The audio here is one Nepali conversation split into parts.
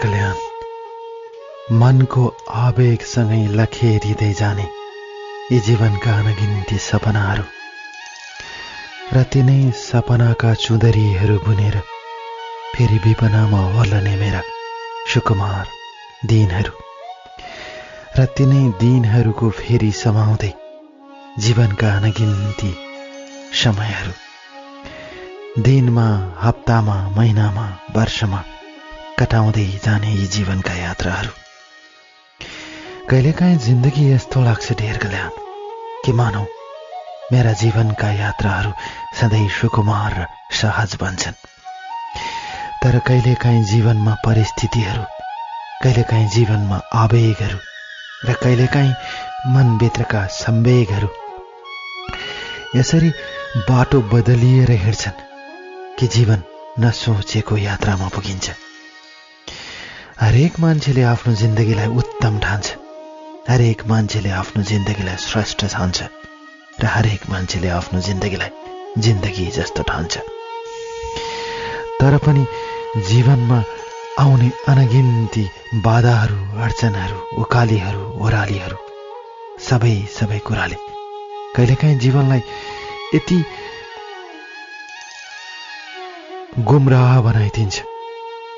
कल्याण मनको आवेगसँगै लखेरिँदै जाने यी जीवनका अनगिन्ती सपनाहरू र तिनै सपनाका चुँदरीहरू बुनेर फेरि विपनामा ओर्लने मेरा सुकुमार दिनहरू र तिनै दिनहरूको फेरि समाउँदै जीवनका अनगिन्ती समयहरू दिनमा हप्तामा महिनामा वर्षमा कटाउँदै जाने यी जीवनका यात्राहरू कहिलेकाहीँ जिन्दगी यस्तो लाग्छ ढेर कल्याण कि मानौ मेरा जीवनका यात्राहरू सधैँ सुकुमार र सहज बन्छन्। तर कहिलेकाहीँ जीवनमा परिस्थितिहरू, कहिलेकाहीँ जीवनमा आवेगहरू र कहिलेकाहीँ मनभित्रका संवेगहरू यसरी बाटो बदलिएर हिँड्छन् कि जीवन नसोचेको यात्रामा पुगिन्छ। हरेक मान्छेले आफ्नो जिन्दगीलाई उत्तम ठान्छ, हरेक मान्छेले आफ्नो जिन्दगीलाई श्रेष्ठ ठान्छ र हरेक मान्छेले आफ्नो जिन्दगीलाई जिन्दगी जस्तो ठान्छ। तर पनि जीवनमा आउने अनगिन्ती बाधाहरू, अडचनहरू, उकालीहरू, ओह्रालीहरू सबै कुराले कहिलेकाहीँ जीवनलाई यति गुमराह बनाइदिन्छ,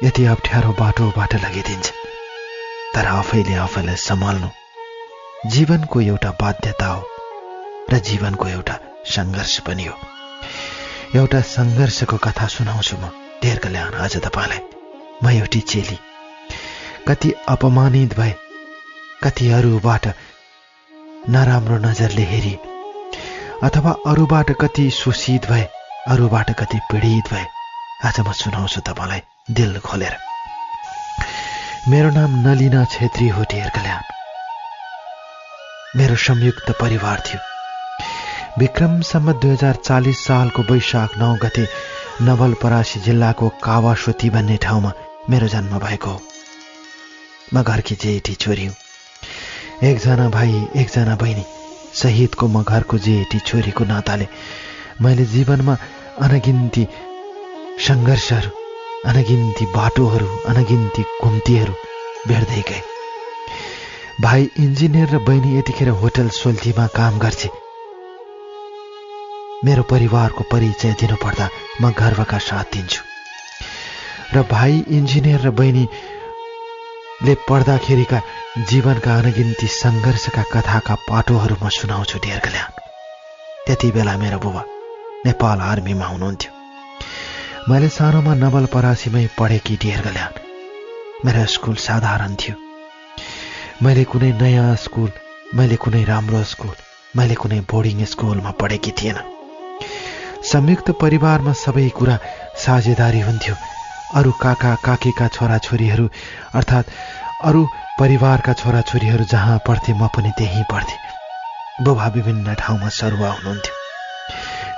यति अप्ठ्यारो बाटोबाट लगिदिन्छ। तर आफैलाई सम्हाल्नु जीवनको एउटा बाध्यता हो र जीवनको एउटा सङ्घर्ष पनि हो। एउटा सङ्घर्षको कथा सुनाउँछु म ढेर कल्याण आज तपाईँलाई। म एउटी चेली, कति अपमानित भए, कति अरूबाट नराम्रो नजरले हेरिए, अथवा अरूबाट कति शोषित भए, अरूबाट कति पीडित भए। आज म सुनाउँछु तपाईँलाई दिल खोलेर। मेरो नाम नलिना छेत्री हो ढेर कल्याण। मेरो संयुक्त परिवार थियो। विक्रम सम्वत 2040 सालको वैशाख 9 गते नवलपरासी जिल्लाको कावासोती भन्ने ठाउँमा मेरो जन्म भएको हो। म घरकी जेठी छोरी हुँ। एकजना भाइ, एकजना बहिनी सहितको म घरको जेठी छोरीको नाताले मैले जीवनमा अनगिन्ती सङ्घर्षहरू, अनगिन्ती बाटोहरू, अनगिन्ती घुम्तीहरू भेट्दै गए। भाइ इन्जिनियर र बहिनी यतिखेर होटल सोल्टीमा काम गर्छे। मेरो परिवारको परिचय दिनुपर्दा म गर्वका साथ दिन्छु। र भाइ इन्जिनियर र बहिनीले पढ्दाखेरिका जीवनका अनगिन्ती सङ्घर्षका कथाका पाटोहरू म सुनाउँछु ढेर कल्याण। त्यति बेला मेरो बुबा नेपाल आर्मीमा हुनुहुन्थ्यो। मैले सानोमा नवलपरासीमै पढेकी ढेर कल्याण। मेरो स्कुल साधारण थियो। मैले कुनै नयाँ स्कुल, मैले कुनै राम्रो स्कुल, मैले कुनै बोर्डिङ स्कुलमा पढेकी थिएन। संयुक्त परिवारमा सबै कुरा साझेदारी हुन्थ्यो। अरू काका काकीका छोराछोरीहरू अर्थात् अरू परिवारका छोराछोरीहरू जहाँ पढ्थे म पनि त्यहीँ पढ्थेँ। बुबा विभिन्न ठाउँमा सरुवा हुनुहुन्थ्यो।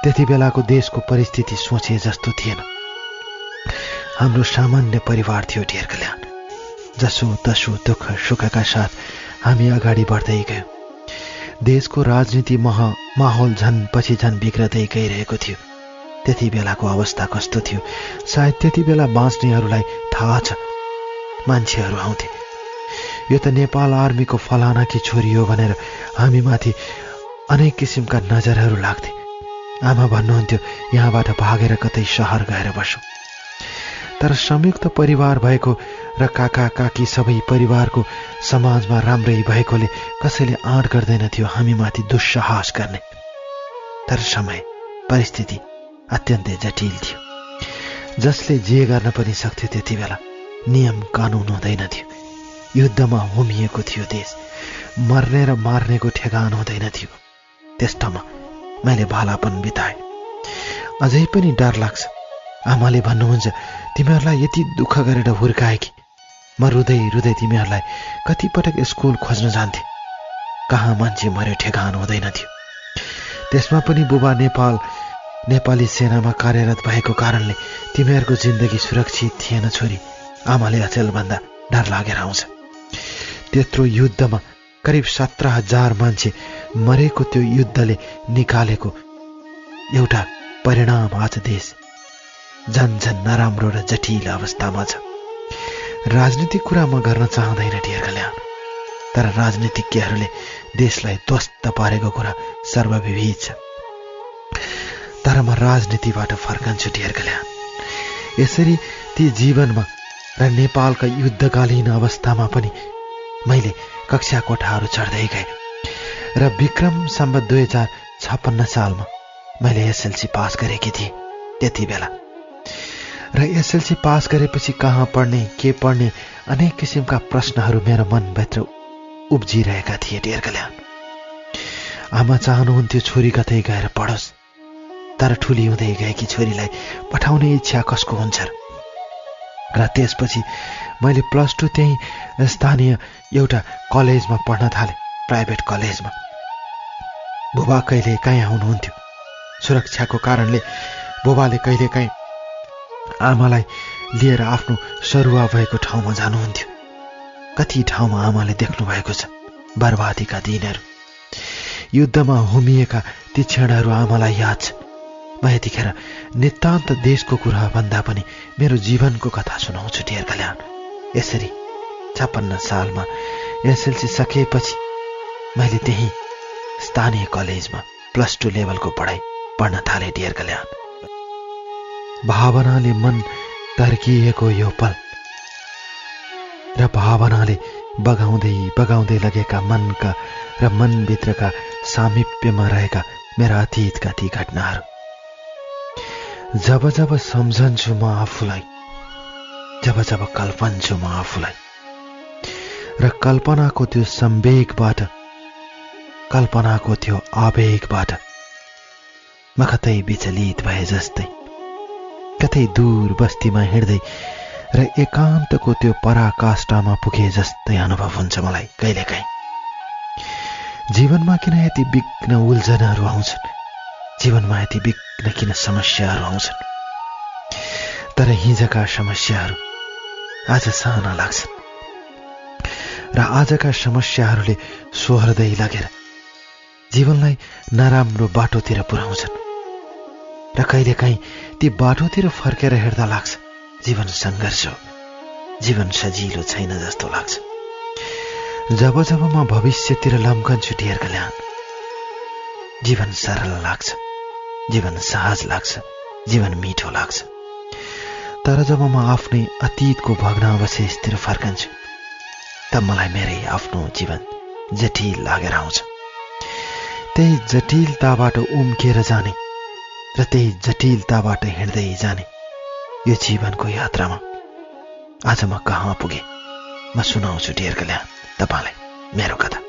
त्यति बेलाको देशको परिस्थिति सोचे जस्तो थिएन। हाम्रो सामान्य परिवार थियो ढेर कल्याण। जसो तसो दुःख सुखका साथ हामी अगाडि बढ्दै गयौँ। देशको राजनीति माहौल झन पछि झन बिग्रदै गइरहेको थियो। त्यति बेलाको अवस्था कस्तो थियो सायद त्यति बेला बाँच्नेहरूलाई थाहा छ। मान्छेहरू आउँथे, यो त नेपाल आर्मीको फलानाकी छोरी हो भनेर हामीमाथि अनेक किसिमका नजरहरू लाग्थे। आमा भन्नुहुन्थ्यो यहाँबाट भागेर कतै सहर गएर बसौँ। तर संयुक्त परिवार भएको र काका काकी सबै परिवारको समाजमा राम्रै भएकोले कसैले आँट गर्दैनथ्यो हामीमाथि दुस्साहस गर्ने। तर समय, परिस्थिति अत्यन्तै जटिल थियो। जसले जे गर्न पनि सक्थ्यो त्यति बेला। नियम कानुन हुँदैन थियो। युद्धमा होमिएको थियो देश। मर्ने र मार्नेको ठेगान हुँदैन थियो। त्यस्तोमा मैले बालापन बिताएँ। अझै पनि डर लाग्छ। आमाले भन्नुहुन्छ तिमीहरूलाई यति दुःख गरेर हुर्काए कि म रुँदै रुँदै तिमीहरूलाई कतिपटक स्कुल खोज्न जान्थे। कहाँ मान्छे मर्यो ठेगान हुँदैन थियो। त्यसमा पनि बुबा नेपाली सेनामा कार्यरत भएको कारणले तिमीहरूको जिन्दगी सुरक्षित थिएन छोरी। आमाले अचेल भन्दा डर लागेर आउँछ। त्यत्रो युद्धमा करिब 17,000 मान्छे मरेको त्यो युद्धले निकालेको एउटा परिणाम आज देश झन झन नराम्रो र जटिल अवस्थामा छ। राजनीतिक कुरा म गर्न चाहँदैन डियर कल्याण, तर राजनीतिज्ञहरूले देशलाई ध्वस्त पारेको कुरा सर्वविदित छ। तर म राजनीतिबाट फर्कन्छु डियर कल्याण। यसरी ती जीवनमा र नेपालका युद्धकालीन अवस्थामा पनि मैले कक्षा कोठाहरू चढ्दै गएँ र विक्रम सम्वत 2056 सालमा मैले एसएलसी पास गरेकी थिएँ। त्यति बेला र एसएलसी पास गरेपछि कहाँ पढ्ने, के पढ्ने, अनेक किसिमका प्रश्नहरू मेरो मनभित्र उब्जिरहेका थिए डियर कल्याण। आमा चाहनुहुन्थ्यो छोरी कतै गएर पढोस्, तर ठुली हुँदै गएकी छोरीलाई पठाउने इच्छा कसको हुन्छ र त्यसपछि मैले +2 त्यही स्थानीय एउटा कलेजमा पढ्न थालेँ, प्राइभेट कलेजमा। बुबा कहिले काहीँ आउनुहुन्थ्यो। सुरक्षाको कारणले बुबाले कहिले काहीँ आमालाई लिएर आफ्नो सरुवा भएको ठाउँमा जानुहुन्थ्यो। कति ठाउँमा आमाले देख्नु भएको छ बर्बादीका दिनहरू, युद्धमा होमिएका ती क्षणहरू आमालाई याद छ। म यतिखेर नितान्त देशको कुरा भन्दा पनि मेरो जीवनको कथा सुनाउँछु डियर कल्याण। यसरी 56 सालमा एसएलसी सकेपछि मैले त्यही स्थानीय कलेजमा +2 लेभलको पढाइ पढ्न थालेँ डियर कल्याण। भावनाले मन तर्किएको यो पल र भावनाले बगाउँदै लगेका मनका र मनभित्रका सामिप्यमा रहेका मेरा अतीतका ती घटनाहरू जब जब सम्झन्छु म आफूलाई, जब जब कल्पन्छु म आफूलाई र कल्पनाको त्यो संवेगबाट, कल्पनाको त्यो आवेगबाट म कतै विचलित भए जस्तै, कतै दूर बस्तीमा हिँड्दै र एकान्तको त्यो पराकाष्ठामा पुगे जस्तै अनुभव हुन्छ मलाई कहिलेकाहीँ। जीवनमा किन यति विघ्न उल्झनहरू आउँछन्, जीवनमा यति विघ्न किन समस्याहरू आउँछन्, तर हिजका समस्याहरू आज साना लाग्छन् र आजका समस्याहरूले सोहोर्दै लगेर जीवनलाई नराम्रो बाटोतिर पुर्याउँछन् र कहिलेकाहीँ ती बाटोतिर फर्केर हेर्दा लाग्छ जीवन सङ्घर्ष हो, जीवन सजिलो छैन जस्तो लाग्छ। जब जब म भविष्यतिर लम्कन्छु डियर कल्याण, जीवन सरल लाग्छ, जीवन सहज लाग्छ, जीवन मिठो लाग्छ। तर जब म आफ्नै अतीतको भग्नावशेषतिर फर्कन्छु तब मलाई मेरै आफ्नो जीवन जटिल लागेर आउँछ। त्यही जटिलताबाट उम्केर जाने र त्यही जटिलताबाट हिँड्दै जाने यो जीवनको यात्रामा आज म कहाँ पुगे म सुनाउँछु डियर कल्याण तपाईलाई मेरो कथा।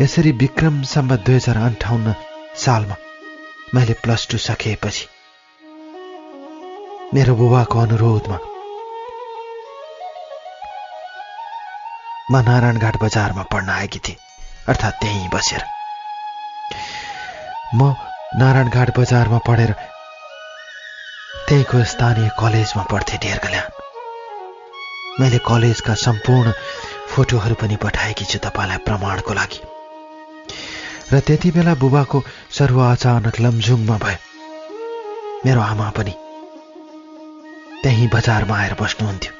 यसरी विक्रम सम्वत 2058 सालमा मैले +2 सकेपछि मेरो बुबाको अनुरोधमा म नारायणघाट बजारमा पढ्न आएकी थिएँ, अर्थात् त्यहीँ बसेर। म नारायणघाट बजारमा पढेर त्यहीको स्थानीय कलेजमा पढ्थेँ डियर कल्याण। मैले कलेजका सम्पूर्ण फोटोहरू पनि पठाएकी छु तपाईलाई प्रमाणको लागि। र त्यति बेला बुबाको सरुवा अचानक लमजुङमा भयो। मेरो आमा पनि त्यही बजारमा आएर बस्नुहुन्थ्यो।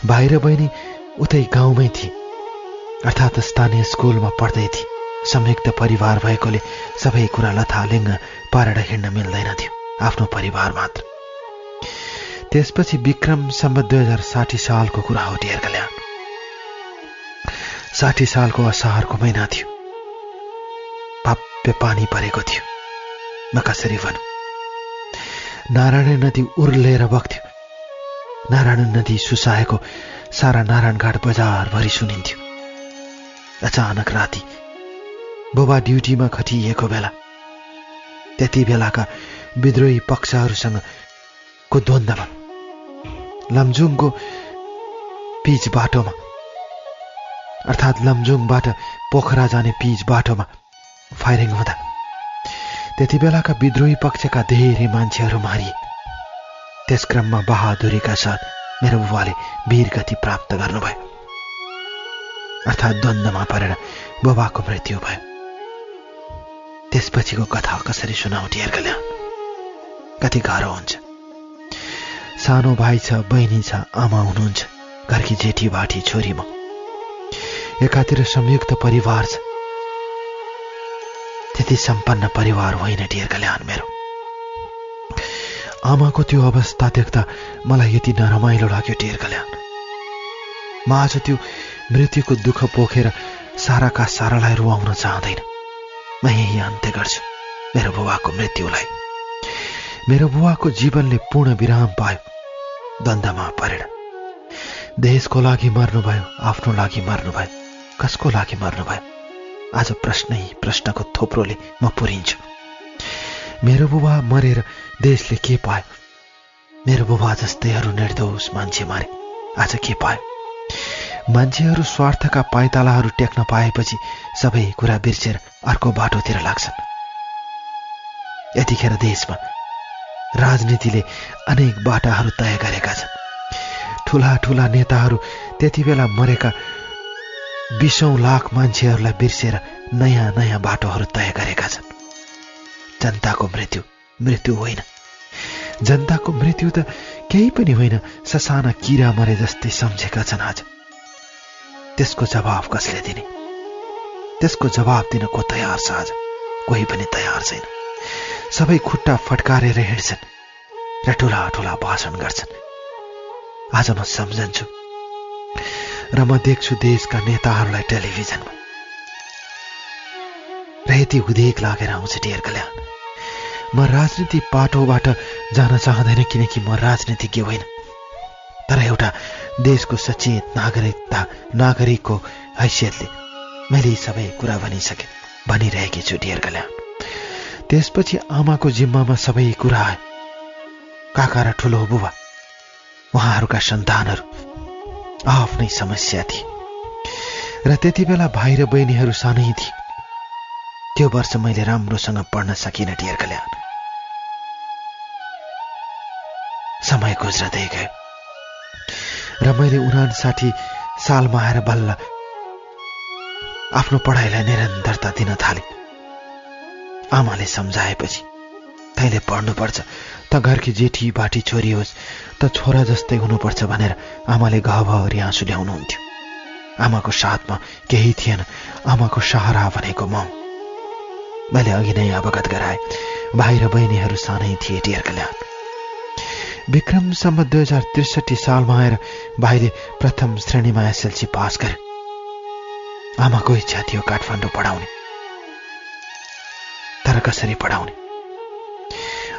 भाइ र बहिनी उतै गाउँमै थिए, अर्थात् स्थानीय स्कुलमा पढ्दै थिए। संयुक्त परिवार भएकोले सबै कुरा लथालिङ्ग पारेर हिँड्न मिल्दैन थियो, आफ्नो परिवार मात्र। त्यसपछि विक्रम सम्वत 2060 सालको कुरा हो डियर कल्याण। 60 सालको असारको महिना थियो। भव्य पानी परेको थियो। म कसरी भनौँ, नारायण नदी उर्लेर बग्थ्यो। नारायण नदी सुसाएको सारा नारायणघाट बजारभरि सुनिन्थ्यो। अचानक राति बुबा ड्युटीमा खटिएको बेला त्यति बेलाका विद्रोही पक्षहरूसँग को द्वन्द्वमा लमजुङको पिच बाटोमा, अर्थात् लमजुङबाट पोखरा जाने पिच बाटोमा फायरिङ हुँदा त्यति बेलाका विद्रोही पक्षका धेरै मान्छेहरू मारिए। त्यस क्रममा बहादुरीका साथ मेरो बुबाले वीरगति प्राप्त गर्नुभयो, अर्थात् द्वन्द्वमा परेर बुबाको मृत्यु भयो। त्यसपछिको कथा कसरी सुनाउ डियर कल्याण, कति गाह्रो हुन्छ। सानो भाइ छ, बहिनी छ, आमा हुनुहुन्छ, घरकी जेठी बाठी छोरी म। एकातिर संयुक्त परिवार छ, त्यति सम्पन्न परिवार होइन डियर कल्याण मेरो। आमाको त्यो अवस्था देख्दा मलाई यति नरमाइलो लाग्यो डियर कल्याण। म आज त्यो मृत्युको दुःख पोखेर साराका सारालाई रुवाउन चाहँदैन। म यही अन्त्य गर्छु मेरो बुबाको मृत्युलाई। मेरो बुबाको जीवनले पूर्ण विराम पायो द्वन्द्वमा परेर। देशको लागि मर्नुभयो, आफ्नो लागि मर्नुभयो, कसको लागि मर्नुभयो? आज प्रश्नको थोप्रोले म पुरिन्छु। मेरो बुबा मरेर देशले के पायो? मेरो बुबा जस्तैहरू निर्दोष मान्छे मारे, आज के पायो? मान्छेहरू स्वार्थका पाइतालाहरू टेक्न पाएपछि सबै कुरा बिर्सेर अर्को बाटोतिर लाग्छन्। यतिखेर देशमा राजनीतिले अनेक बाटाहरू तय गरेका छन्। ठूला ठूला नेताहरू त्यति बेला मरेका 20औं लाख मान्छेहरूलाई बिर्सेर नयाँ नयाँ बाटोहरू तय गरेका छन्। जनताको मृत्यु होइन। जनताको मृत्यु त केही पनि होइन, ससाना किरा मरे जस्तै सम्झेका छन् आज। त्यसको जवाब कसले दिने? त्यसको जवाब दिन को तयार छ? आज कोही पनि तयार छैन। सबै खुट्टा फटकारेर हिँड्छन् र ठुला ठुला भाषण गर्छन्। आज म सम्झन्छु र म देख्छु देशका नेताहरूलाई टेलिभिजनमा र यति उदेक लागेर आउँछ डियर कल्याण। म राजनीति पाटोबाट जान चाहँदैन, किनकि म राजनीतिज्ञ होइन, तर एउटा देशको सचेत नागरिकको हैसियतले मैले सबै कुरा भनिरहेकी छु डियर कल्याण। त्यसपछि आमाको जिम्मामा सबै कुरा आयो। काका र ठुलो बुबा, उहाँहरूका सन्तानहरू आफ्नै समस्या थिए र त्यति बेला भाइ र बहिनीहरू सानै थिए। त्यो वर्ष मैले राम्रोसँग पढ्न सकिनँ डियर कल्याण। समय गुज्रदै गयो र मैले 59 सालमा आएर बल्ल आफ्नो पढाइलाई निरन्तरता दिन थाले। आमाले सम्झाएपछि तैँले पढ्नुपर्छ, त घरकी जेठी बाठी छोरी होस्, त छोरा जस्तै हुनुपर्छ भनेर आमाले गहभरि आँसु ल्याउनुहुन्थ्यो। आमाको साथमा केही थिएन। आमाको सहारा भनेको म। मैले अघि नै अवगत गराए, भाइ र बहिनीहरू सानै थिए डियर कल्याण। विक्रमसम्म 2063 सालमा आएर भाइले प्रथम श्रेणीमा एसएलसी पास गरे। आमाको इच्छा थियो काठमाडौँ पढाउने, तर कसरी पढाउने?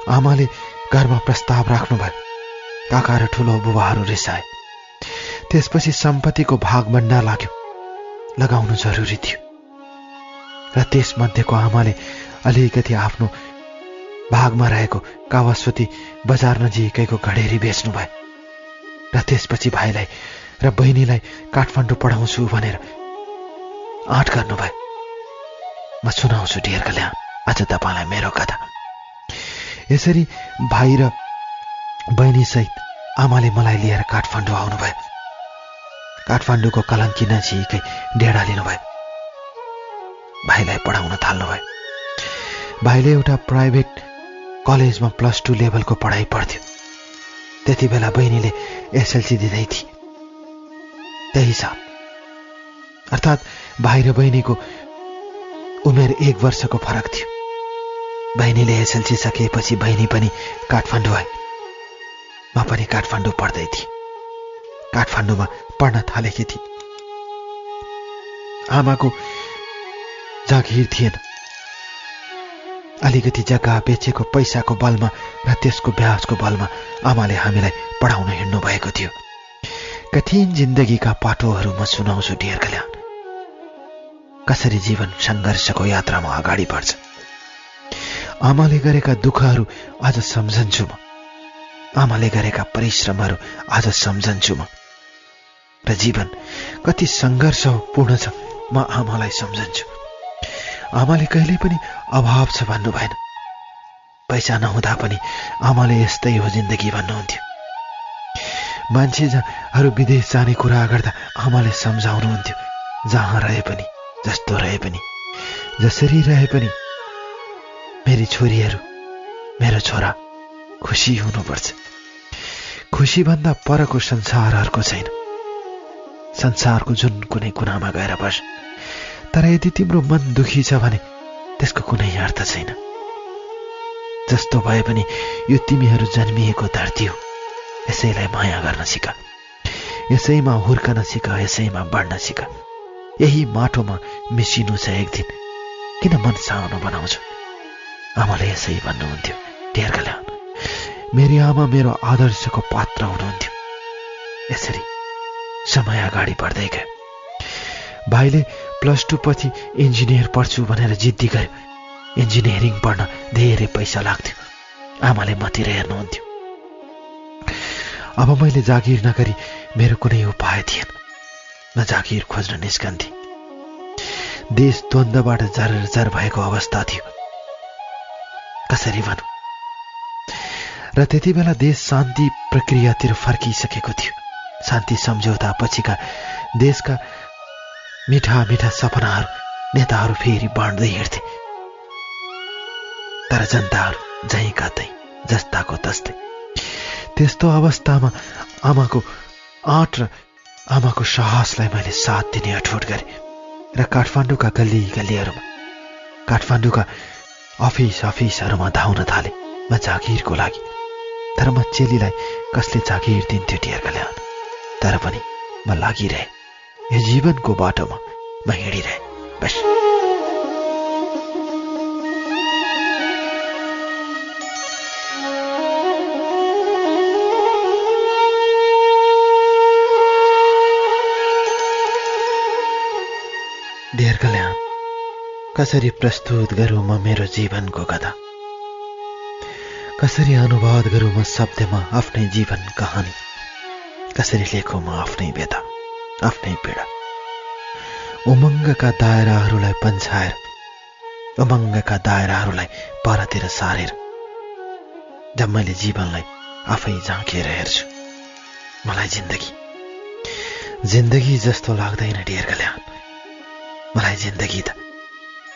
आमाले घरमा प्रस्ताव राख्नुभयो। काका र ठुलो बुबाहरू रिसाए। त्यसपछि सम्पत्तिको भागभण्डा लगाउनु जरुरी थियो र त्यसमध्येको आमाले अलिकति आफ्नो भागमा रहेको कावासोती बजार नजिकैको घडेरी बेच्नुभयो र त्यसपछि भाइलाई र बहिनीलाई काठमाडौँ पढाउँछु भनेर आँट गर्नुभयो। म सुनाउँछु डियर कल्याण आज तपाईलाई मेरो कथा। यसरी भाइ र बहिनी सहित आमाले मलाई लिएर काठमाडौँ आउनुभयो। काठमाडौँको कलङ्की नजिकै डेढा लिनुभयो। भाइलाई पढाउन थाल्नुभयो। भाइले एउटा प्राइभेट कलेजमा +2 लेभलको पढाइ पढ्थ्यो। त्यति बेला बहिनीले एसएलसी दिँदै थिए। त्यही साल, अर्थात् भाइ र बहिनीको उमेर 1 वर्षको फरक थियो। बहिनीले एसएलसी सकेपछि बहिनी पनि काठमाडौँ आए। म पनि काठमाडौँ पढ्दै थिएँ। काठमाडौँमा पढ्न थालेकी थिएँ। आमाको जागिर थिएन। अलिकति जग्गा बेचेको पैसाको बलमा र त्यसको ब्याजको बलमा आमाले हामीलाई पढाउन हिँड्नु भएको थियो। कठिन जिन्दगीका पाटोहरू म सुनाउँछु डियर कल्याण। कसरी जीवन सङ्घर्षको यात्रामा अगाडि बढ्छ। आमाले गरेका दुःखहरू आज सम्झन्छु म। आमाले गरेका परिश्रमहरू आज सम्झन्छु म। र जीवन कति सङ्घर्षपूर्ण छ म आमालाई सम्झन्छु। आमाले कहिले पनि अभाव छ भन्नु भएन। पैसा नहुँदा पनि आमाले यस्तै हो जिन्दगी भन्नुहुन्थ्यो। मान्छेहरू विदेश जाने कुरा गर्दा आमाले सम्झाउनुहुन्थ्यो, जहाँ रहे पनि, जस्तो रहे पनि, जसरी रहे पनि मेरी छोरीहरू, मेरो छोरा खुसी हुनुपर्छ। खुसीभन्दा परको संसार अर्को छैन। संसारको जुन कुनै कुनामा गएर बस, तर यदि तिम्रो मन दुखी छ भने त्यसको कुनै अर्थ छैन। जस्तो भए पनि यो तिमीहरू जन्मिएको धरती हो। यसैलाई माया गर्न सिक, यसैमा हुर्कन सिक, यसैमा बढ्न सिक। यही माटोमा मिसिनु छ एक दिन, किन मन सानो बनाउँछु? आमाले यसै भन्नुहुन्थ्यो। ढेर कल्याण, मेरी आमा मेरो आदर्शको पात्र हुनुहुन्थ्यो। यसरी समय अगाडि बढ्दै गयो। भाइले +2 पछि इन्जिनियर पढ्छु भनेर जिद्दी गर्यो। इन्जिनियरिङ पढ्न धेरै पैसा लाग्थ्यो। आमाले मतिर हेर्नुहुन्थ्यो। अब मैले जागिर नगरी मेरो कुनै उपाय थिएन। म जागिर खोज्न निस्कन्थे। देश द्वन्द्वबाट जर्जर भएको अवस्था थियो। कसरी भनौँ? र त्यति बेला देश शान्ति प्रक्रियातिर फर्किसकेको थियो। शान्ति सम्झौता पछिका देशका मिठा मिठा सपनाहरू नेताहरू फेरि बाँड्दै हिँड्थे। तर जनताहरू जहीँका तै, जस्ताको तस्तै। त्यस्तो अवस्थामा आमाको आँट र आमाको साहसलाई मैले साथ दिने अठोट गरेँ र काठमाडौँका गल्ली गल्लीहरूमा, काठमाडौँका अफिसहरूमा धाउन थालेँ म जागिरको लागि। तर म चेलीलाई कसले जागिर दिन्थ्यो ढेर कल्याण? तर पनि म लागिरहेँ। यो जीवनको बाटोमा म हिँडिरहेँ। बस ढेर कल्याण, कसरी प्रस्तुत गरौँ म मेरो जीवनको कथा? कसरी अनुवाद गरौँ म शब्दमा आफ्नै जीवन कहानी? कसरी लेखौँ म आफ्नै व्यथा, आफ्नै पीडा? उमङ्गका दायराहरूलाई पन्छाएर, उमङ्गका दायराहरूलाई परतिर सारेर जब मैले जीवनलाई आफै झाँकेर हेर्छु, मलाई जिन्दगी जस्तो लाग्दैन ढेर कल्याण। मलाई जिन्दगी त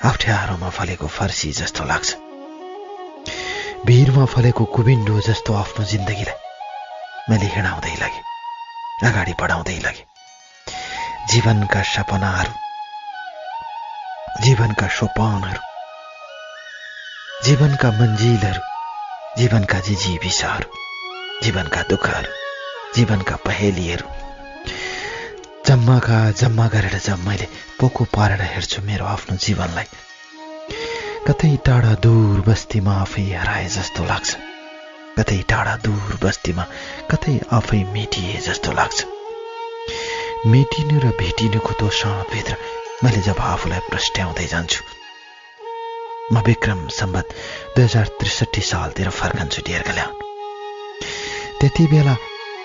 अप्ठ्यारोमा फलेको फर्सी जस्तो लाग्छ। भिरमा फलेको कुबिन्डो जस्तो आफ्नो जिन्दगीलाई मैले हिँडाउँदै लगेँ, अगाडि बढाउँदै लगेँ। जीवनका सपनाहरू, जीवनका सोपानहरू, जीवनका मन्जिलहरू, जीवनका जिजीविसाहरू, जीवनका दुःखहरू, जीवनका पहेलीहरू जम्मा गरेर जब मैले पोको पारेर हेर्छु मेरो आफ्नो जीवनलाई, कतै टाढा दूर बस्तीमा आफै हराए जस्तो लाग्छ। कतै टाढा दूर बस्तीमा कतै आफै मेटिए जस्तो लाग्छ। मेटिनु र भेटिनुको त्यो क्षणभित्र मैले जब आफूलाई प्रस्ट्याउँदै जान्छु, म विक्रम सम्बत 2063 सालतिर फर्कन्छु ढेर कल्याण। त्यति बेला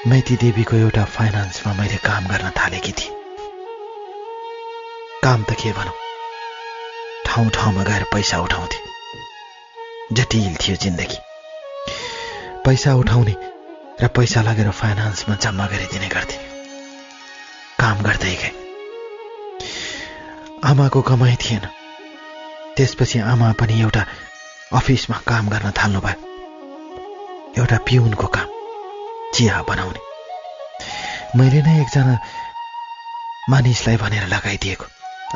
मैती देवीको एउटा फाइनान्समा मैले काम गर्न थालेकी थिएँ। काम त के भनौँ, ठाउँ ठाउँमा गएर पैसा उठाउँथे। जटिल थियो जिन्दगी। पैसा उठाउने र पैसा लगेर फाइनान्समा जम्मा गरिदिने गर्थे। काम गर्दै गए। आमाको कमाइ थिएन। त्यसपछि आमा पनि एउटा अफिसमा काम गर्न थाल्नुभयो। एउटा पिउनको काम, चिया बनाउने। मैले नै एकजना मानिसलाई भनेर लगाइदिएको,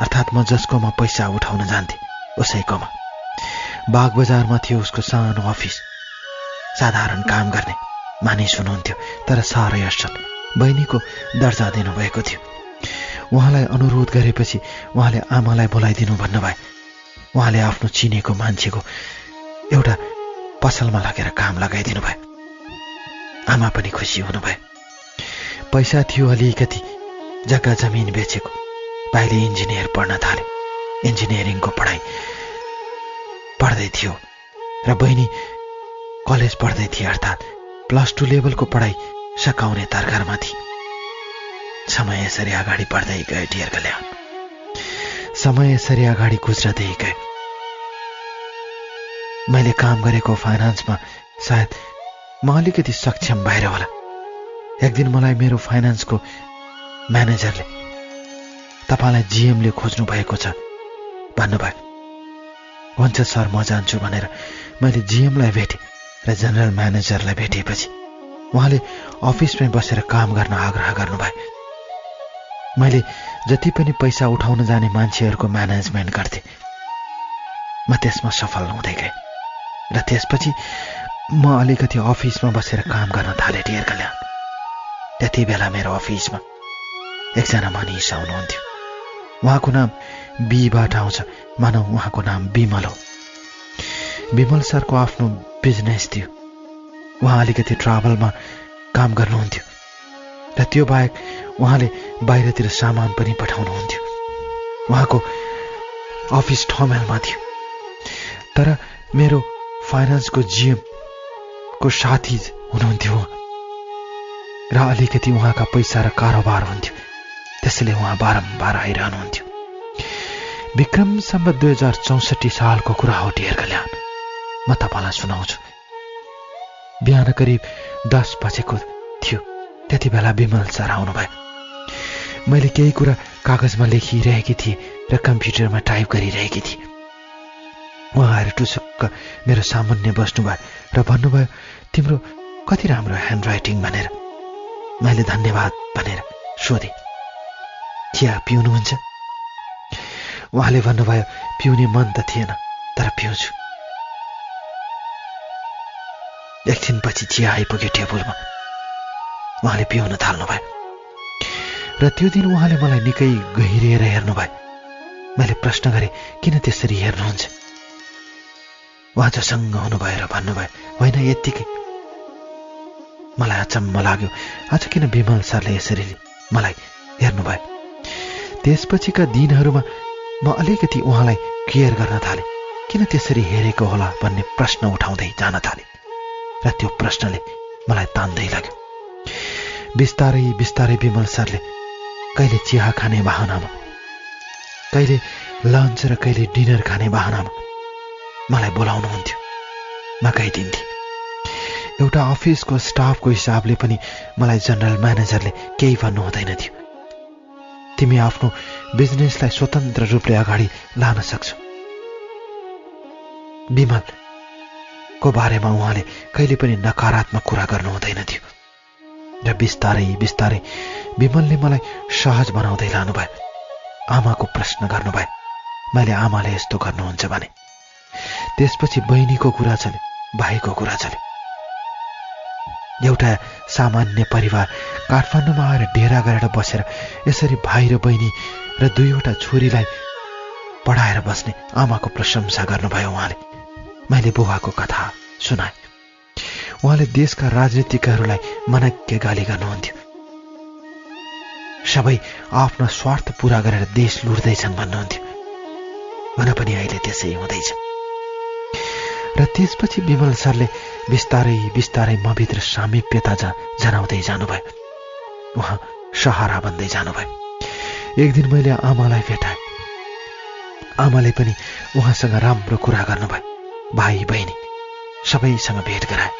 अर्थात् म जसकोमा पैसा उठाउन जान्थे उसैकोमा। बाग बजारमा थियो उसको सानो अफिस। साधारण काम गर्ने मानिस हुनुहुन्थ्यो, तर साह्रै असल। बहिनीको दर्जा दिनुभएको थियो। उहाँलाई अनुरोध गरेपछि उहाँले आमालाई बोलाइदिनु भन्नुभयो। उहाँले आफ्नो चिनेको मान्छेको एउटा पसलमा लगेर काम लगाइदिनु भयो। आमा पनि खुसी हुनुभयो। पैसा थियो अलिकति, जग्गा जमिन बेचेको। भाइले इन्जिनियर पढ्न थाल्यो। इन्जिनियरिङको पढाइ पढ्दै थियो र बहिनी कलेज पढ्दै थिए, अर्थात् +2 लेभलको पढाइ सकाउने तरकारमा थिए। समय यसरी अगाडि बढ्दै गयो ढेर कल्याण। समय यसरी अगाडि गुज्रदै गयो। मैले काम गरेको फाइनान्समा सायद म अलिकति सक्षम भएर होला। एक दिन मलाई मेरो फाइनान्सको म्यानेजरले तपाईलाई जीएमले खोज्नु भएको छ भन्नुभयो। हुन्छ सर, म जान्छु भनेर मैले जीएमलाई भेटेँ र जनरल म्यानेजरलाई भेटेपछि उहाँले अफिसमै बसेर काम गर्न आग्रह गर्नुभयो। मैले जति पनि पैसा उठाउन जाने मान्छेहरूको म्यानेजमेन्ट गर्थेँ। म त्यसमा सफल हुँदै गएँ र त्यसपछि म अलिकति अफिसमा बसेर काम गर्न थालेँ। डियर कल्याण, त्यति बेला मेरो अफिसमा एकजना मानिस आउनुहुन्थ्यो। उहाँको नाम बीबाट आउँछ, मानौ उहाँको नाम विमल हो। विमल सरको आफ्नो बिजनेस थियो। उहाँ अलिकति ट्राभलमा काम गर्नुहुन्थ्यो र त्यो बाहेक उहाँले बाहिरतिर सामान पनि पठाउनुहुन्थ्यो। उहाँको अफिस ठमेलमा थियो। तर मेरो फाइनेन्सको जीएम को साथी हुनुहुन्थ्यो र अलिकति उहाँका पैसा र कारोबार हुन्थ्यो, त्यसैले उहाँ बारम्बार आइरहनुहुन्थ्यो। विक्रम सम्वत 2064 सालको कुरा हो। डियर कल्याण, म तपाईँलाई सुनाउँछु। बिहान करिब 10 बजेको थियो। त्यति बेला विमल सर आउनुभयो। मैले केही कुरा कागजमा लेखिरहेकी थिएँ र कम्प्युटरमा टाइप गरिरहेकी थिएँ। उहाँ आएर टुसुक्क मेरो सामुन्ने बस्नुभयो र भन्नुभयो, तिम्रो कति राम्रो ह्यान्डराइटिङ भनेर। मैले धन्यवाद भनेर सोधेँ, चिया पिउनुहुन्छ? उहाँले भन्नुभयो, पिउने मन त थिएन, तर पिउँछु। एकछिनपछि चिया आइपुग्यो टेबलमा। उहाँले पिउन थाल्नुभयो र त्यो दिन उहाँले मलाई निकै गहिरिएर हेर्नुभयो। मैले प्रश्न गरेँ, किन त्यसरी हेर्नुहुन्छ? उहाँ जोसँग हुनुभयो र भन्नुभयो, होइन यत्तिकै। मलाई अचम्म लाग्यो, आज किन विमल सरले यसरी मलाई हेर्नुभयो। त्यसपछिका दिनहरूमा म अलिकति उहाँलाई केयर गर्न थालेँ। किन त्यसरी हेरेको होला भन्ने प्रश्न उठाउँदै जान थालेँ र त्यो प्रश्नले मलाई तान्दै लाग्यो। बिस्तारै बिस्तारै विमल सरले कहिले चिया खाने बहानामा, कहिले लन्च र कहिले डिनर खाने बहानामा मलाई बोलाउनुहुन्थ्यो। म गइदिन्थेँ। एउटा अफिसको स्टाफको हिसाबले पनि मलाई जनरल म्यानेजरले केही भन्नु हुँदैन थियो। तिमी आफ्नो बिजनेसलाई स्वतन्त्र रूपले अगाडि लान सक्छौ। विमलको बारेमा उहाँले कहिले पनि नकारात्मक कुरा गर्नु हुँदैन थियो र बिस्तारै बिस्तारै विमलले मलाई सहज बनाउँदै लानुभयो। आमाको प्रश्न गर्नुभयो। मैले आमाले यस्तो गर्नुहुन्छ भने। त्यसपछि बहिनीको कुरा चल्यो, भाइको कुरा चल्यो। एउटा सामान्य परिवार काठमाडौँमा आएर डेरा गरेर बसेर यसरी भाइ र बहिनी र 2वटा छोरीलाई पढाएर बस्ने आमाको प्रशंसा गर्नुभयो उहाँले। मैले बुबाको कथा सुनाएँ। उहाँले देशका राजनीतिकहरूलाई मनज्ञ गाली गर्नुहुन्थ्यो। सबै आफ्ना स्वार्थ पूरा गरेर देश लुट्दैछन् भन्नुहुन्थ्यो। हुन पनि अहिले त्यसै हुँदैछ। र त्यसपछि विमल सरले बिस्तारै बिस्तारै मभित्र सामिप्यता जनाउँदै जानुभयो। उहाँ सहारा बन्दै जानुभयो। एक दिन मैले आमालाई भेटाएँ। आमाले पनि उहाँसँग राम्रो कुरा गर्नुभयो। भाइ बहिनी सबैसँग भेट गराए।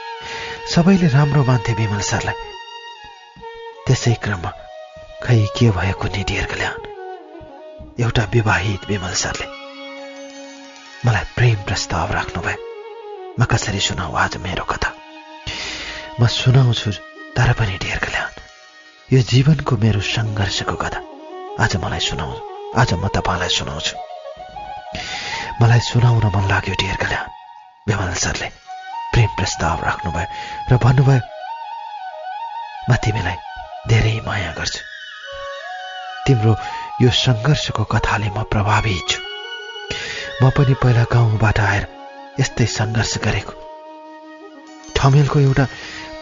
सबैले राम्रो मान्थे विमल सरलाई। त्यसै क्रममा खै के भयो कुनै डियर कल्याण, एउटा विवाहित विमल सरले मलाई प्रेम प्रस्ताव राख्नुभयो। म कसरी सुनाऊ आज मेरो कथा? म सुनाउँछु तर पनि डियर कल्याण, यो जीवनको मेरो सङ्घर्षको कथा आज मलाई सुनाऊ। आज म तपाईँलाई सुनाउँछु। मलाई सुनाउन मन लाग्यो डियर कल्याण। विमल सरले प्रेम प्रस्ताव राख्नुभयो र भन्नुभयो, म तिमीलाई धेरै माया गर्छु। तिम्रो यो सङ्घर्षको कथाले म प्रभावित छु। म पनि पहिला गाउँबाट आएर यस्तै सङ्घर्ष गरेको। ठमेलको एउटा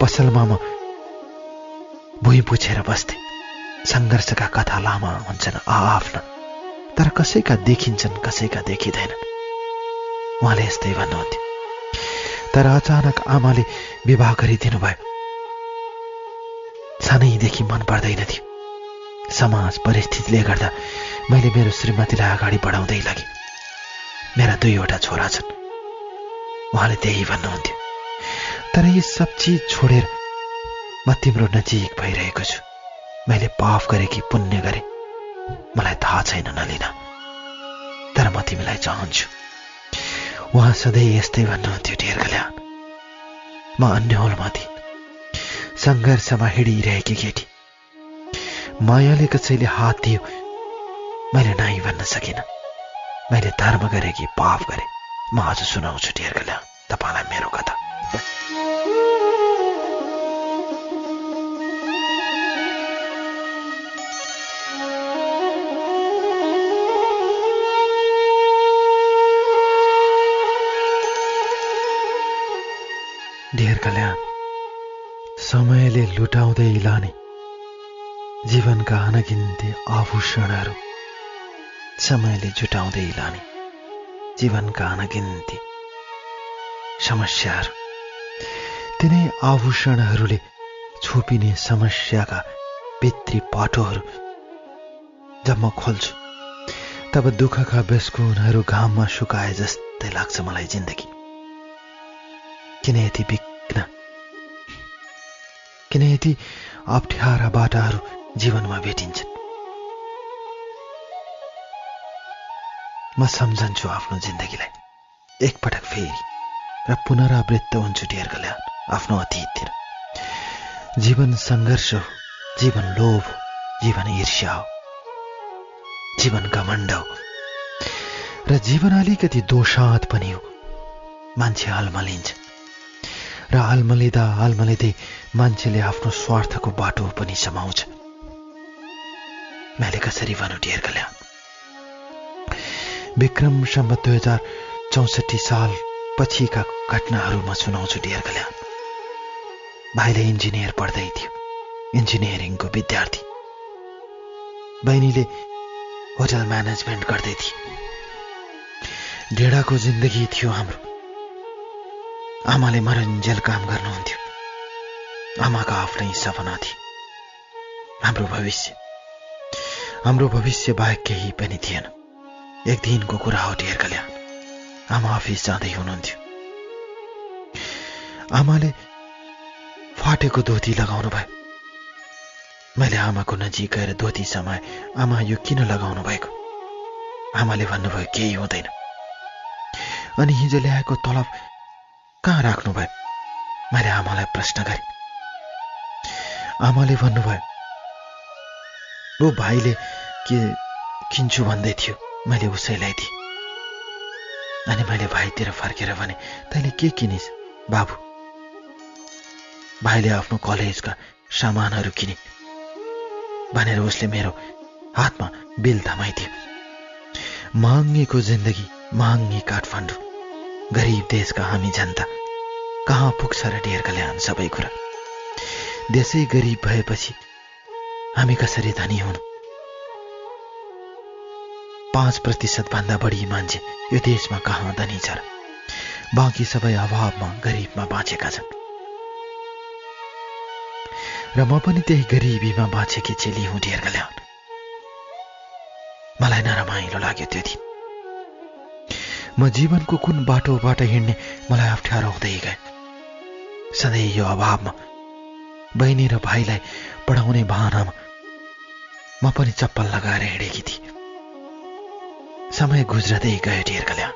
पसलमा म भुइँ पुछेर बस्थे। सङ्घर्षका कथा लामा हुन्छन् आआफ्ना, तर कसैका देखिन्छन् कसैका देखिँदैन। उहाँले यस्तै भन्नुहुन्थ्यो। तर अचानक आमाले विवाह गरिदिनु भयो। सानैदेखि मन पर्दैन थियो। समाज परिस्थितिले गर्दा मैले मेरो श्रीमतीलाई अगाडि बढाउँदै लगेँ। मेरा 2वटा छोरा छन्। उहाँले त्यही भन्नुहुन्थ्यो। तर यी सब चिज छोडेर म तिम्रो नजिक भइरहेको छु। मैले पाप गरे कि पुण्य गरे मलाई थाहा छैन नलिन, तर म तिमीलाई चाहन्छु। उहाँ सधैँ यस्तै भन्नुहुन्थ्यो डियर कल्याण। म अन्यलमा थिएँ। सङ्घर्षमा हिँडिरहेकी केटी। मायाले कसैले हात दियो, मैले नाइ भन्न सकिनँ। मैले धर्म गरे कि पाप गरे, म आज सुनाउँछु डियर कल्याण तपाईँलाई मेरो कथा। डियर कल्याण, समयले लुटाउँदै लाने जीवनका अनगिन्ती आभूषणहरू, समयले जुटाउँदै लाने जीवनका अनगिन्ती समस्याहरू, तिनै आभूषणहरूले छोपिने समस्याका भित्री पाटोहरू जब म खोल्छु तब दुःखका बेस्कुनहरू घाममा सुकाए जस्तै लाग्छ मलाई जिन्दगी। किन यति बिघ्न, किन यति अप्ठ्यारा बाटाहरू जीवनमा भेटिन्छन्। म सम्झन्छु आफ्नो जिन्दगीलाई एकपटक फेरि र पुनरावृत्त हुन्छु डियर कल्याण आफ्नो अतीततिर। जीवन सङ्घर्ष हो, जीवन लोभ हो, जीवन ईर्ष्या हो, जीवन घमण्ड हो, र जीवन अलिकति दोषात पनि हो। मान्छे अल्मलिन्छ र अल्मलिँदै मान्छेले आफ्नो स्वार्थको बाटो पनि समाउँछ। मैले कसरी भनौँ डियर कल्याण, विक्रम सम्वत 2064 साल पछिका घटनाहरू म सुनाउँछु डियर कल्याण। भाइले इन्जिनियर पढ्दै थियो, इन्जिनियरिङको विद्यार्थी। बहिनीले होटल म्यानेजमेन्ट गर्दै थिए। डेढाको जिन्दगी थियो हाम्रो। आमाले मरुन्जेल काम गर्नुहुन्थ्यो। आमाका आफ्नै सपना थिए। हाम्रो भविष्य बाहेक केही पनि थिएन। एक दिनको कुरा हो डियर कल्याण, आमा अफिस जाँदै हुनुहुन्थ्यो। आमाले फाटेको धोती लगाउनु भयो। मैले आमाको नजिक गएर धोती समाए। आमा यो किन लगाउनु भएको? आमाले भन्नुभयो केही हुँदैन। अनि हिजो ल्याएको तलब कहाँ राख्नुभयो? मैले आमालाई प्रश्न गरेँ। आमाले भन्नुभयो ओ भाइले के किन्छु भन्दै थियो, मैले उसैलाई दिएँ। अनि मैले भाइतिर फर्केर भने तैँले के किनिस् बाबु? भाइले आफ्नो कलेजका सामानहरू किने भनेर उसले मेरो हातमा बिल थमाइदियो। महँगीको जिन्दगी, महँगी काठमाडौँ, गरिब देशका हामी जनता कहाँ पुग्छ र डियर कल्याण सबै कुरा। देशै गरिब भएपछि हामी कसरी धनी हुनु? 5% भन्दा बढी मान्छे यो देशमा कहाँ धनी छ र? बाँकी सबै अभावमा, गरिबमा बाँचेका छन्। र म पनि त्यही गरिबीमा बाँचेकी चेली हुँ डियर कल्याण। मलाई नरमाइलो लाग्यो त्यो दिन। म जीवनको कुन बाटोबाट हिँड्ने मलाई अप्ठ्यारो हुँदै गए। सधैँ यो अभावमा बहिनी र भाइलाई पढाउने बहानामा म पनि चप्पल लगाएर हिँडेकी थिएँ। समय गुज्रदै गयो डियर कल्याण।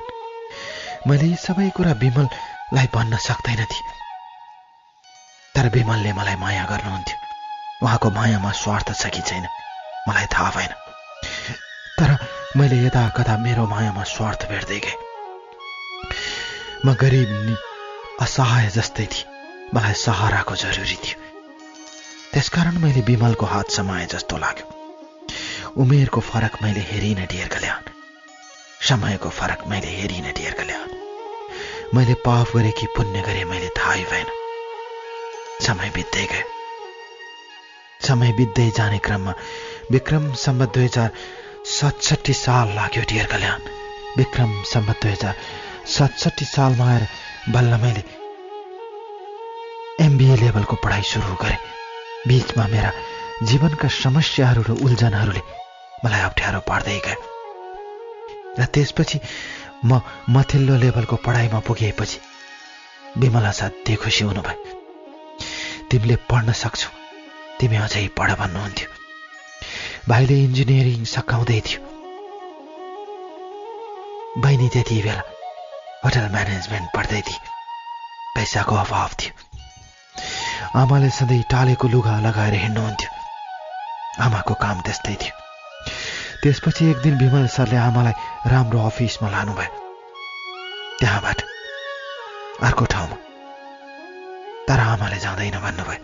मैले यी सबै कुरा विमललाई भन्न सक्दैन थिएँ, तर विमलले मलाई माया गर्नुहुन्थ्यो। उहाँको मायामा स्वार्थ छ कि छैन मलाई थाहा भएन, तर मैले यता कता मेरो मायामा स्वार्थ भेट्दै गएँ। म गरिब नि असहाय जस्तै थिएँ। मलाई सहाराको जरुरी थियो। त्यसकारण मैले विमलको हात समाए जस्तो लाग्यो। उमेरको फरक मैले हेरिन डियर कल्याण। समयको फरक मैले हेरिन डियर कल्याण। मैले पाप गरे कि पुण्य गरे मैले थाहै भएन। समय बित्दै गयो। समय बित्दै जाने क्रममा विक्रम सम्वत 2067 साल लाग्यो डियर कल्याण। विक्रम सम्वत 2067 सालमा आएर बल्ल मैले MBA लेभलको पढाइ सुरु गरेँ। बीचमा मेरा जीवनका समस्याहरू र उल्झनहरूले मलाई अप्ठ्यारो पार्दै गयो। र त्यसपछि म माथिल्लो लेभलको पढाइमा पुगेपछि विमला साध्यै खुसी हुनुभयो। तिमीले पढ्न सक्छौ, तिमी अझै पढ भन्नुहुन्थ्यो। भाइले इन्जिनियरिङ सकाउँदै थियो। बहिनी त्यति बेला होटल म्यानेजमेन्ट पढ्दै थिए। पैसाको अभाव थियो। आमाले सधैँ टालेको लुगा लगाएर हिँड्नुहुन्थ्यो। आमाको काम त्यस्तै थियो। त्यसपछि एक दिन विमल सरले आमालाई राम्रो अफिसमा लानुभयो, त्यहाँबाट अर्को ठाउँमा। तर आमाले जाँदैन भन्नुभयो।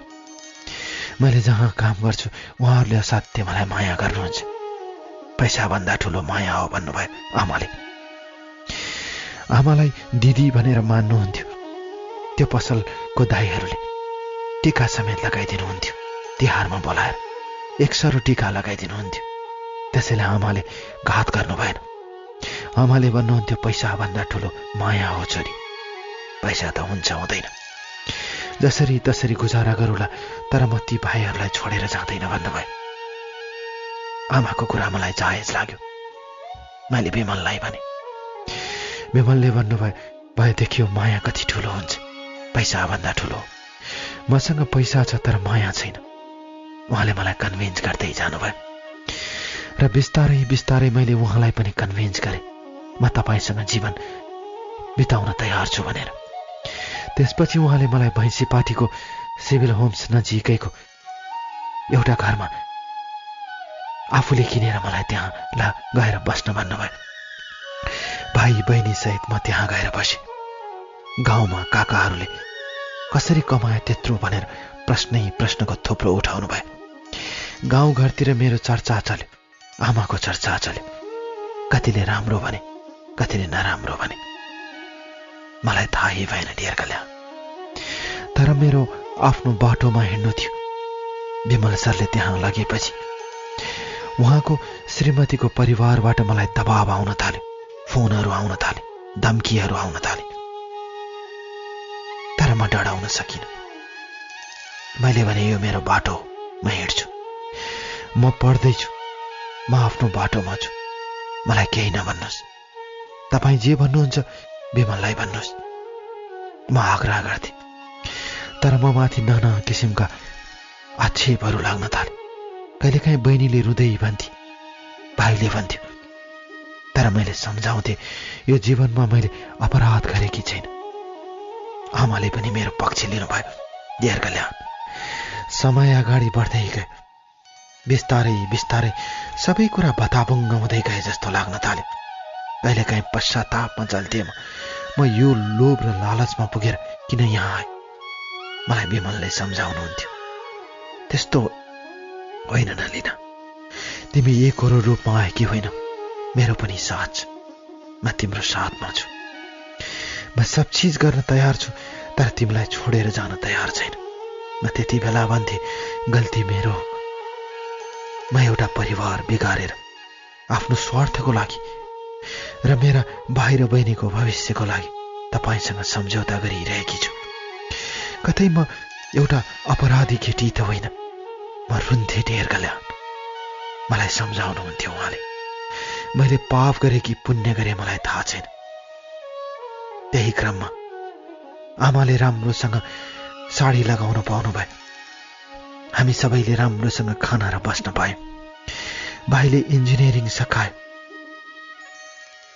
मैले जहाँ काम गर्छु उहाँहरूले असाध्य मलाई माया गर्नुहुन्छ। पैसाभन्दा ठुलो माया हो भन्नुभयो आमाले। आमालाई दिदी भनेर मान्नुहुन्थ्यो। त्यो पसलको दाईहरूले टीका समेत लगाइदिनुहुन्थ्यो। तिहारमा बोलाएर 100 टीका लगाइदिनुहुन्थ्यो। त्यसैले आमाले घात गर्नु भएन। आमाले भन्नुहुन्थ्यो पैसाभन्दा ठुलो माया हो छोरी, पैसा त हुन्छ हुँदैन, जसरी तसरी गुजारा गरौला, तर म ती भाइहरूलाई छोडेर जाँदैन भन्नुभयो। आमाको कुरा मलाई जायज लाग्यो। मैले विमललाई भने। विमलले भन्नुभयो, भए देखियो माया कति ठुलो हुन्छ, पैसाभन्दा ठुलो हो। मसँग पैसा छ तर माया छैन। उहाँले मलाई कन्भिन्स गर्दै जानुभयो र बिस्तारै बिस्तारै मैले उहाँलाई पनि कन्भिन्स गरेँ म तपाईँसँग जीवन बिताउन तयार छु भनेर। त्यसपछि उहाँले मलाई भैँसीपाटीको सिभिल होम्स नजिकैको एउटा घरमा आफूले किनेर मलाई त्यहाँ गएर बस्न भन्नुभयो। भाइ बहिनी सहित म त्यहाँ गएर बसेँ। गाउँमा काकाहरूले कसरी कमाए त्यत्रो भनेर प्रश्नको थुप्रो उठाउनु भयो। गाउँघरतिर मेरो चर्चा चल्यो, आमाको चर्चा चल्यो। कतिले राम्रो भने, कतिले नराम्रो भने, मलाई थाहै भएन डियर कल्याण। तर मेरो आफ्नो बाटोमा हिँड्नु थियो। विमल सरले त्यहाँ लगेपछि उहाँको श्रीमतीको परिवारबाट मलाई दबाब आउन थाल्यो, फोनहरू आउन थाले, धम्कीहरू आउन थाले। तर म डराउन सकिनँ। मैले भने यो मेरो बाटो हो, म हिँड्छु, म पढ्दैछु, म आफ्नो बाटोमा छु, मलाई केही नभन्नुहोस्। तपाईँ जे भन्नुहुन्छ विमललाई भन्नुहोस्। म आग्रह गर्थेँ। तर म माथि नाना किसिमका आक्षेपहरू लाग्न थाले। कहिलेकाहीँ बहिनीले रुँदै भन्थे, भाइले भन्थ्यो। तर मैले सम्झाउँथे यो जीवनमा मैले अपराध गरेकी छैन। आमाले पनि मेरो पक्ष लिनुभयो। डियर कल्याण, समय अगाडि बढ्दै गयो। बिस्तारै बिस्तारै सबै कुरा बताबुङ्ग हुँदै गए जस्तो लाग्न थाल्यो। कहिलेकाहीँ पश्चातापमा चल्थेँ म यो लोभ र लालचमा पुगेर किन यहाँ आएँ। मलाई विमलले सम्झाउनुहुन्थ्यो, त्यस्तो होइन नलिना, तिमी एकरो रूपमा आएकी होइन, मेरो पनि साथ छ, म तिम्रो साथमा छु। म सब चिज गर्न तयार छु, तर तिमीलाई छोडेर जान तयार छैन। म त्यति बेला भन्थे गल्ती मेरो हो। म एउटा परिवार बिगारेर आफ्नो स्वार्थको लागि र मेरा भाइ र बहिनीको भविष्यको लागि तपाईसँग सम्झौता गरिरहेकी छु। कतै म एउटा अपराधी केटी त होइन। म रुन्थे डियर कल्याण। मलाई सम्झाउनुहुन्थ्यो उहाँले। मैले पाप गरे कि पुण्य गरे मलाई थाहा छैन। त्यही क्रममा आमाले राम्रोसँग साडी लगाउन पाउनु भयो। हामी सबैले राम्रोसँग खाना र बस्न पायौँ। भाइले इन्जिनियरिङ सकायो,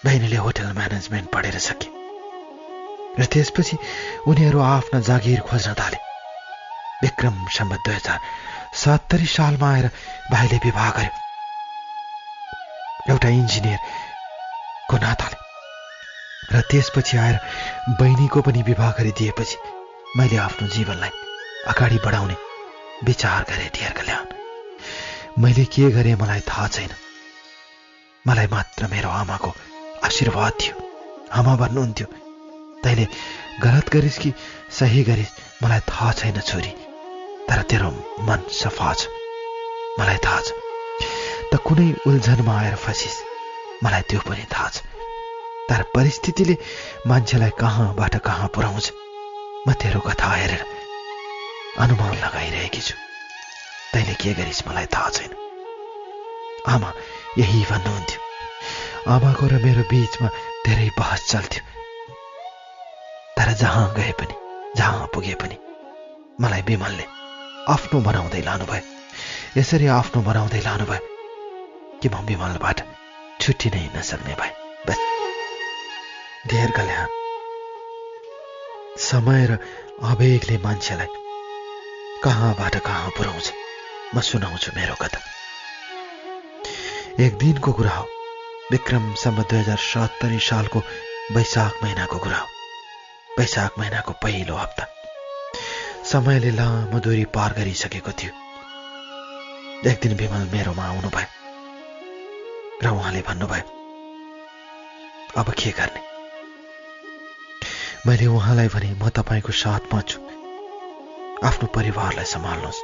बहिनीले होटल म्यानेजमेन्ट पढेर सके र त्यसपछि उनीहरू आफ्ना जागिर खोज्न थाले। विक्रम सम्वत 2070 सालमा आएर भाइले विवाह गर्यो एउटा इन्जिनियरको नाताले। र त्यसपछि आएर बहिनीको पनि विवाह गरिदिएपछि मैले आफ्नो जीवनलाई अगाडि बढाउने विचार गरेँ डियर कल्याण। मैले के गरेँ मलाई थाहा छैन। मलाई मात्र मेरो आमाको आशीर्वाद थियो। आमा भन्नुहुन्थ्यो, तैँले गलत गरिस् कि सही गरिस् मलाई थाहा छैन छोरी, तर तेरो मन सफा छ, मलाई थाहा छ। त कुनै उल्झनमा आएर फसिस्, मलाई त्यो पनि थाहा छ। तर परिस्थितिले मान्छेलाई कहाँबाट कहाँ पुर्याउँछ, म तेरो कथा हेरेर अनुमान लगाइरहेकी छु। तैँले के गरिस् मलाई थाहा छैन। आमा यही भन्नुहुन्थ्यो। आमाको र मेरो बीचमा धेरै बहस चल्थ्यो। तर जहाँ गए पनि, जहाँ पुगे पनि मलाई विमलले आफ्नो बनाउँदै लानुभयो। यसरी आफ्नो बनाउँदै लानुभयो कि म विमलबाट छुट्टिनै नसक्ने भए। बस डियर कल्याण, समय र आवेगले मान्छेलाई कहाँबाट कहाँ पुर्याउँछ। म सुनाउँछु मेरो कथा। एक दिनको कुरा हो, विक्रम सम्वत 2070 सालको वैशाख महिनाको कुरा हो। वैशाख महिनाको पहिलो हप्ता। समयले लामो दूरी पार गरिसकेको थियो। एक दिन विमल मेरोमा आउनुभयो र उहाँले भन्नुभयो, अब के गर्ने? मैले उहाँलाई भने, म तपाईँको साथमा छु, आफ्नो परिवारलाई सम्हाल्नुहोस्।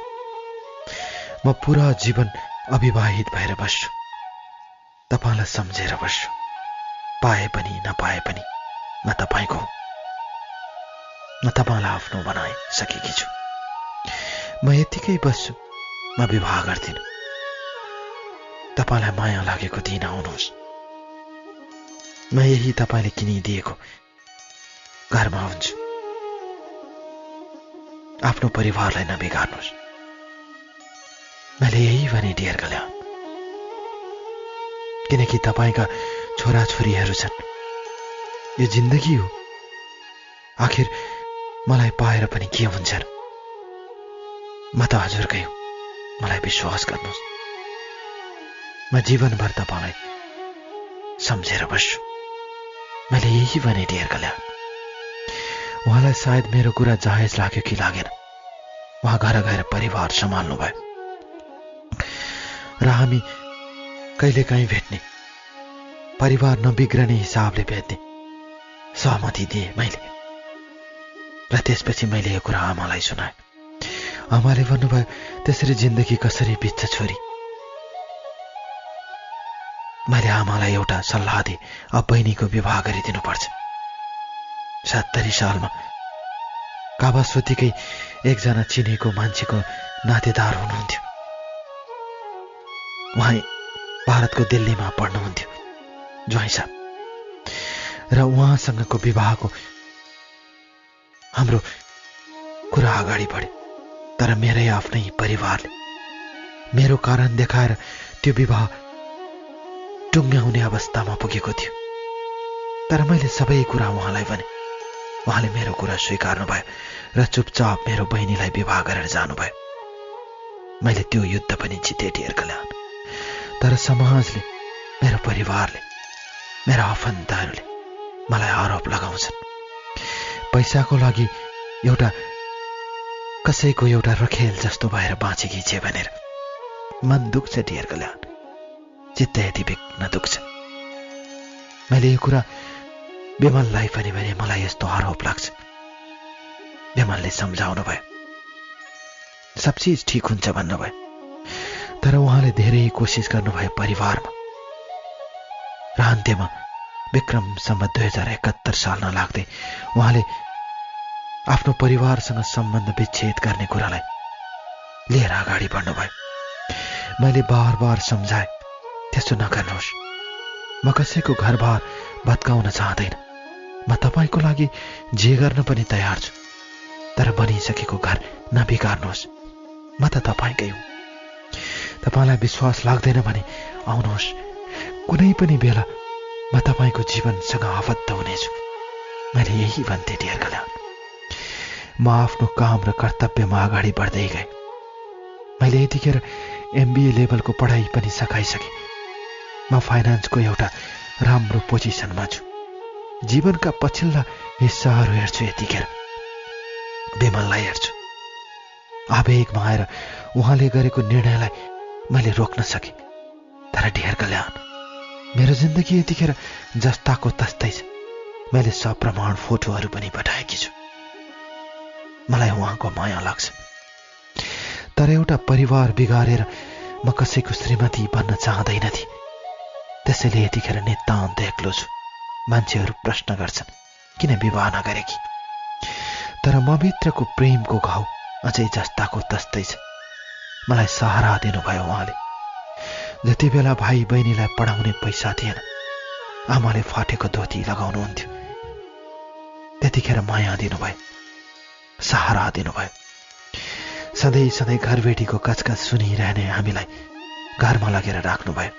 म पुरा जीवन अविवाहित भएर बस्छु, तपाईँलाई सम्झेर बस्छु। पाए पनि नपाए पनि म तपाईँको हुँ। म तपाईँलाई आफ्नो बनाइसकेकी छु। म यतिकै बस्छु, म विवाह गर्दिन। तपाईँलाई माया लागेको दिन आउनुहोस्। म यही तपाईँले किनिदिएको घरमा हुन्छु। आफ्नो परिवारलाई नबिगार्नुहोस्। मैले यही भने डियर कल्याण, किनकि तपाईँका छोराछोरीहरू छन्। यो जिन्दगी हो। आखिर मलाई पाएर पनि के हुन्छ र? म त हजुरकै हुँ, मलाई विश्वास गर्नुहोस्। म जीवनभर तपाईँलाई सम्झेर बस्छु। मैले यही भने डियर कल्याण। उहाँलाई सायद मेरो कुरा जायज लाग्यो कि लागेन। उहाँ घर गएर परिवार सम्हाल्नु भयो र हामी कहिलेकाहीँ भेट्ने, परिवार नबिग्रने हिसाबले भेट्ने सहमति दिए मैले। र त्यसपछि मैले यो कुरा आमालाई सुनाएँ। आमाले भन्नुभयो, त्यसरी जिन्दगी कसरी बित्छ छोरी? मैले आमालाई एउटा सल्लाह दिएँ, अब बहिनीको विवाह गरिदिनुपर्छ। 70 सालमा कावासोतीकै एकजना चिनेको मान्छेको नातेदार हुनुहुन्थ्यो। उहाँ भारतको दिल्लीमा पढ्नुहुन्थ्यो, ज्वाइँ साहब। र उहाँसँगको विवाहको हाम्रो कुरा अगाडि बढ्यो। तर मेरै आफ्नै परिवारले मेरो कारण देखाएर त्यो विवाह टुङ्ग्याउने अवस्थामा पुगेको थियो। तर मैले सबै कुरा उहाँलाई भने। उहाँले मेरो कुरा स्वीकार्नु भयो र चुपचाप मेरो बहिनीलाई विवाह गरेर जानुभयो। मैले त्यो युद्ध पनि जिते डियर कल्याण। तर समाजले, मेरो परिवारले, मेरा आफन्तहरूले मलाई आरोप लगाउँछन्। पैसाको लागि एउटा कसैको एउटा रखेल जस्तो भएर बाँचेकी छे भनेर। मन दुख्छ डियर कल्याण, चित्त यति बिग्न दुख्छ। मैले यो कुरा विमललाई पनि भने, मलाई यस्तो आरोप लाग्छ। विमलले सम्झाउनु भयो, सब चिज ठिक हुन्छ भन्नुभयो। तर उहाँले धेरै कोसिस गर्नुभयो परिवारमा। र अन्त्यमा विक्रम सम्वत 2071 साल नलाग्दै उहाँले आफ्नो परिवारसँग सम्बन्ध विच्छेद गर्ने कुरालाई लिएर अगाडि बढ्नुभयो। मैले बार बार सम्झाएँ, त्यसो नगर्नुहोस्। म कसैको घरबार भत्काउन चाहदैन। म तपाईँको लागि जे गर्न पनि तयार छु। तर बनिसकेको घर नबिगार्नुहोस्। म त तपाईँकै हुँ। तपाईँलाई विश्वास लाग्दैन भने आउनुहोस्। कुनै पनि बेला म तपाईँको जीवनसँग आबद्ध हुनेछु। मैले यही भन्थे डियर कल्याण। म आफ्नो काम र कर्तव्यमा अगाडि बढ्दै गएँ। मैले यतिखेर MBA लेभलको पढाइ पनि सकाइसकेँ। म फाइनान्सको एउटा राम्रो पोजिसनमा छु। जीवनका पछिल्ला हिस्साहरू हेर्छु। यतिखेर विमललाई हेर्छु। आवेगमा आएर उहाँले गरेको निर्णयलाई मैले रोक्न सकेँ। तर डियर कल्याण, मेरो जिन्दगी यतिखेर जस्ताको तस्तै छ। मैले सप्रमाण फोटोहरू पनि पठाएकी छु। मलाई उहाँको माया लाग्छ। तर एउटा परिवार बिगारेर म कसैको श्रीमती बन्न चाहँदैन थिएँ। त्यसैले यतिखेर नितान्त एक्लो छु। मान्छेहरू प्रश्न गर्छन्, किन विवाह नगरेकी? तर म भित्रको प्रेमको घाउ अझै जस्ताको तस्तै छ। मलाई सहारा दिनुभयो उहाँले। जति बेला भाइ बहिनीलाई पढाउने पैसा थिएन, आमाले फाटेको धोती लगाउनुहुन्थ्यो। त्यतिखेर माया दिनुभयो, सहारा दिनुभयो। सधैँ सधैँ घरबेटीको कचकच सुनिरहने हामीलाई घरमा लगेर राख्नुभयो।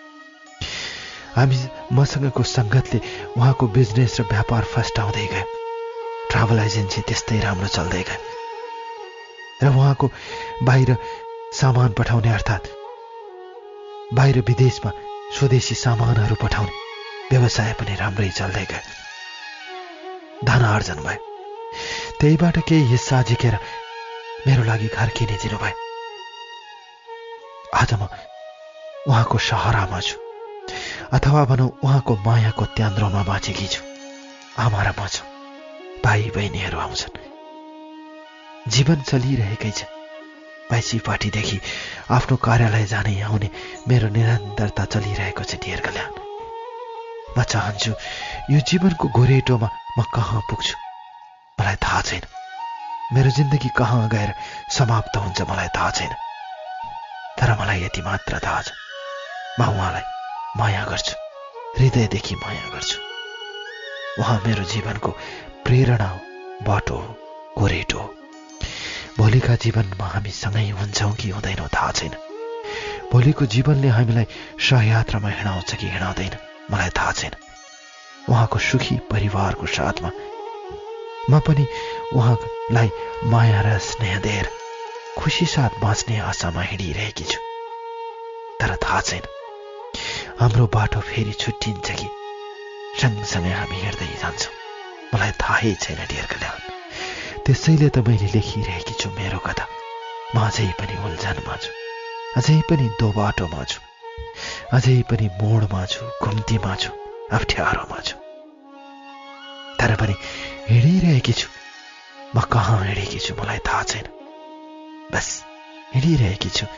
मसँगको सङ्गतले उहाँको बिजनेस र व्यापार फस्टाउँदै गयो। ट्राभल एजेन्सी त्यस्तै राम्रो चल्दै गयो। र उहाँको बाहिर सामान पठाउने अर्थात् बाहिर विदेशमा स्वदेशी सामानहरू पठाउने व्यवसाय पनि राम्रै चल्दै गयो। धन आर्जन भयो। त्यहीबाट केही हिस्सा झिकेर मेरो लागि घर किनिदिनु भयो। आज म उहाँको सहारामा छु, अथवा भनौँ उहाँको मायाको त्यान्द्रोमा बाँचेकी छु। आमा र म छु, भाइ बहिनीहरू आउँछन्। जीवन चलिरहेकै छ। 22 पार्टीदेखि आफ्नो कार्यालय जाने आउने मेरो निरन्तरता चलिरहेको छ। डियर कल्याण, म चाहन्छु यो जीवनको गोरेटोमा म कहाँ पुग्छु मलाई थाहा छैन। मेरो जिन्दगी कहाँ गएर समाप्त हुन्छ मलाई थाहा छैन। तर मलाई यति मात्र थाहा छ, म उहाँलाई माया गर्छु, हृदयदेखि माया गर्छु। उहाँ मेरो जीवनको प्रेरणा हो, बाटो हो, गोरेटो हो। भोलिका जीवनमा हामी सँगै हुन्छौँ कि हुँदैनौँ थाहा छैन। भोलिको जीवनले हामीलाई सहयात्रामा हिँडाउँछ कि हिँडाउँदैन मलाई थाहा छैन। उहाँको सुखी परिवारको साथमा म पनि उहाँलाई माया र स्नेह दिएर खुसी साथ बाँच्ने आशामा हिँडिरहेकी छु। तर थाहा छैन हाम्रो बाटो फेरि छुट्टिन्छ कि सँगसँगै हामी हिँड्दै जान्छौँ मलाई थाहै छैन। डियर कल्याण, त्यसैले त मैले लेखिरहेकी छु मेरो कथा। म अझै पनि उल्झनमा छु, अझै पनि दोबाटोमा छु, अझै पनि मोडमा छु, घुम्तीमा छु, अप्ठ्यारोमा छु। तर पनि हिँडिरहेकी छु। म कहाँ हिँडेकी छु मलाई थाहा छैन। बस हिँडिरहेकी छु।